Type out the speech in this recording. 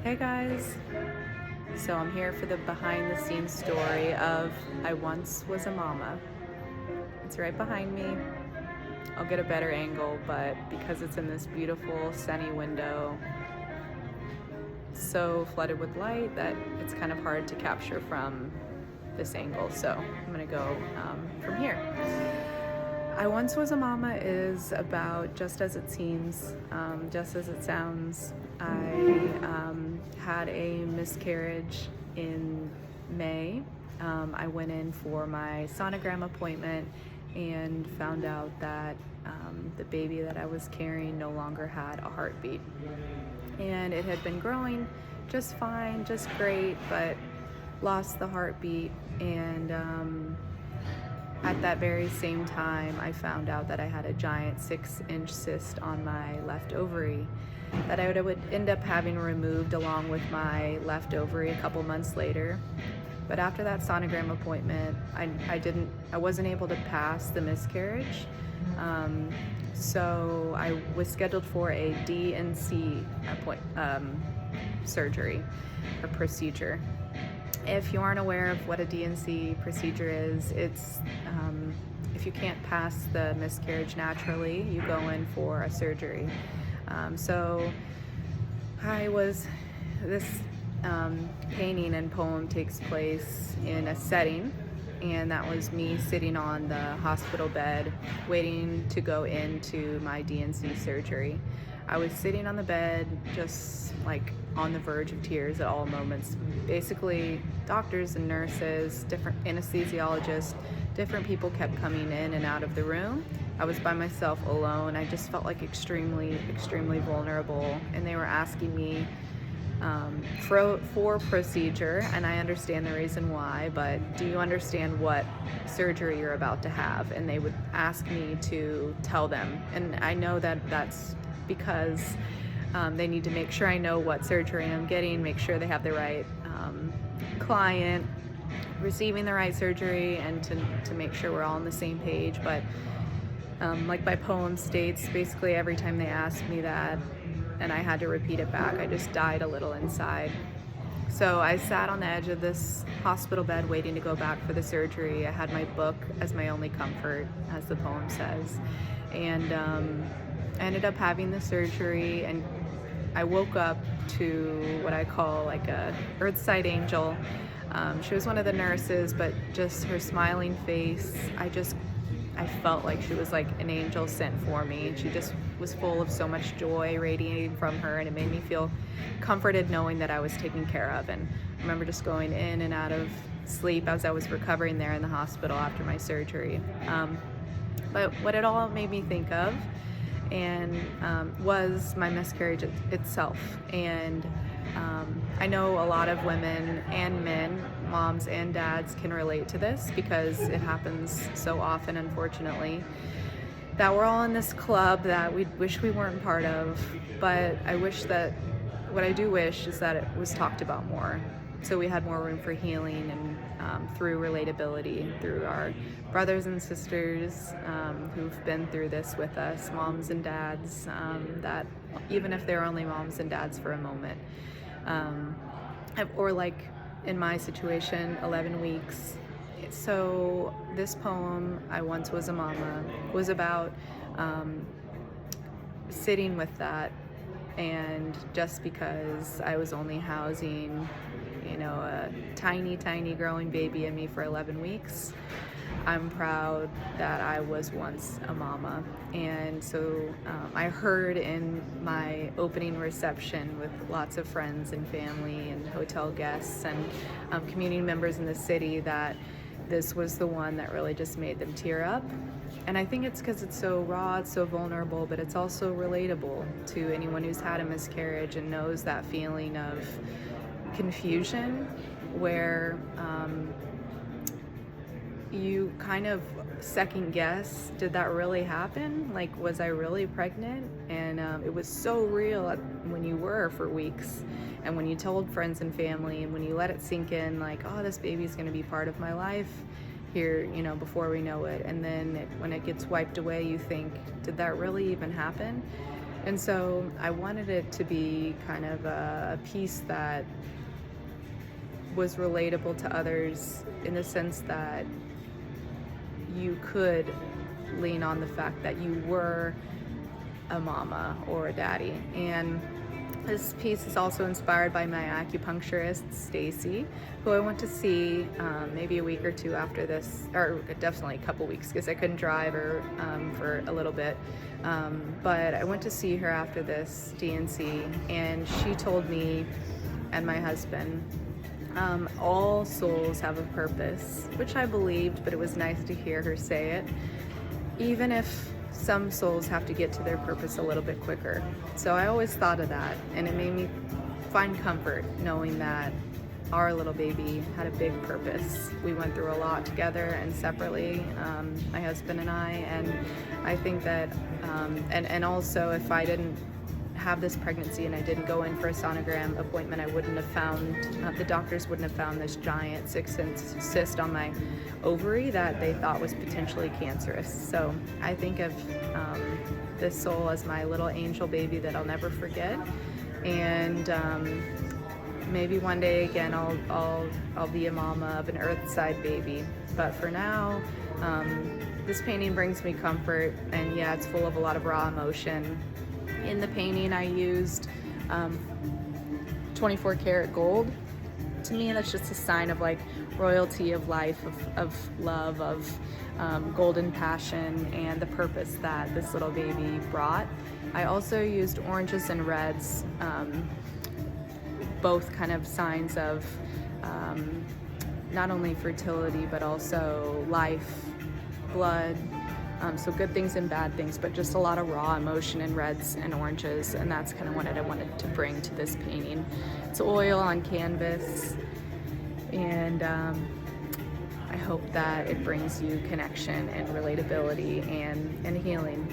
Hey guys, so I'm here for the behind the scenes story of I once was a mama. It's right behind me. I'll get a better angle, but because it's in this beautiful sunny window, so flooded with light that it's kind of hard to capture from this angle. So I'm gonna go from here. I once was a mama is about just as it seems, just as it sounds. I had a miscarriage in May. I went in for my sonogram appointment and found out that the baby that I was carrying no longer had a heartbeat. And it had been growing just fine, just great, but lost the heartbeat. And at that very same time, I found out that I had a giant 6-inch cyst on my left ovary that I would end up having removed along with my left ovary a couple months later. But after that sonogram appointment, I wasn't able to pass the miscarriage. So I was scheduled for a D&C surgery or procedure. If you aren't aware of what a D&C procedure is, it's if you can't pass the miscarriage naturally, you go in for a surgery. So this painting and poem takes place in a setting, and that was me sitting on the hospital bed waiting to go into my D&C surgery. I was sitting on the bed just like on the verge of tears at all moments. Basically, doctors and nurses, different anesthesiologists, different people kept coming in and out of the room. I was by myself alone. I just felt like extremely vulnerable, and they were asking me for procedure, and I understand the reason why, but do you understand what surgery you're about to have? And they would ask me to tell them, and I know that that's because they need to make sure I know what surgery I'm getting, make sure they have the right client receiving the right surgery, and to make sure we're all on the same page. But like my poem states, basically every time they asked me that and I had to repeat it back, I just died a little inside. So I sat on the edge of this hospital bed waiting to go back for the surgery. I had my book as my only comfort, as the poem says. And I ended up having the surgery, and I woke up to what I call like a earthside angel. She was one of the nurses, but just her smiling face, I felt like she was like an angel sent for me. She just was full of so much joy radiating from her, and it made me feel comforted knowing that I was taken care of. And I remember just going in and out of sleep as I was recovering there in the hospital after my surgery. But what it all made me think of was my miscarriage itself. And I know a lot of women and men, moms and dads, can relate to this because it happens so often, unfortunately, that we're all in this club that we wish we weren't part of. But what I do wish is that it was talked about more, so we had more room for healing, and through relatability, through our brothers and sisters who've been through this with us, moms and dads, that even if they're only moms and dads for a moment, or like in my situation, 11 weeks. So this poem, I Once Was a Mama, was about sitting with that. And just because I was only housing, a tiny growing baby in me for 11 weeks, I'm proud that I was once a mama. And so I heard in my opening reception with lots of friends and family and hotel guests and community members in the city that this was the one that really just made them tear up. And I think it's because it's so raw, it's so vulnerable, but it's also relatable to anyone who's had a miscarriage and knows that feeling of confusion where you kind of second guess, did that really happen? Like, was I really pregnant? And it was so real when you were for weeks, and when you told friends and family, and when you let it sink in, like, oh, this baby's gonna be part of my life here, before we know it. And then when it gets wiped away, you think, did that really even happen? And so I wanted it to be kind of a piece that was relatable to others, in the sense that you could lean on the fact that you were a mama or a daddy. And this piece is also inspired by my acupuncturist, Stacy, who I went to see maybe a week or two after this, or definitely a couple weeks, because I couldn't drive her for a little bit. But I went to see her after this DNC, and she told me and my husband, all souls have a purpose, which I believed, but it was nice to hear her say it, even if some souls have to get to their purpose a little bit quicker. So I always thought of that, and it made me find comfort knowing that our little baby had a big purpose. We went through a lot together and separately, my husband and and I think that, and also if I didn't have this pregnancy and I didn't go in for a sonogram appointment, I wouldn't have found, the doctors wouldn't have found this giant 6-inch cyst on my ovary that they thought was potentially cancerous. So I think of this soul as my little angel baby that I'll never forget. And maybe one day again I'll be a mama of an earthside baby. But for now, this painting brings me comfort, and yeah, it's full of a lot of raw emotion. In the painting I used 24 karat gold. To me, that's just a sign of like royalty of life, of love, of golden passion, and the purpose that this little baby brought. I also used oranges and reds, both kind of signs of not only fertility but also life, blood, so good things and bad things, but just a lot of raw emotion in reds and oranges, and that's kind of what I wanted to bring to this painting. It's oil on canvas, and I hope that it brings you connection and relatability and healing.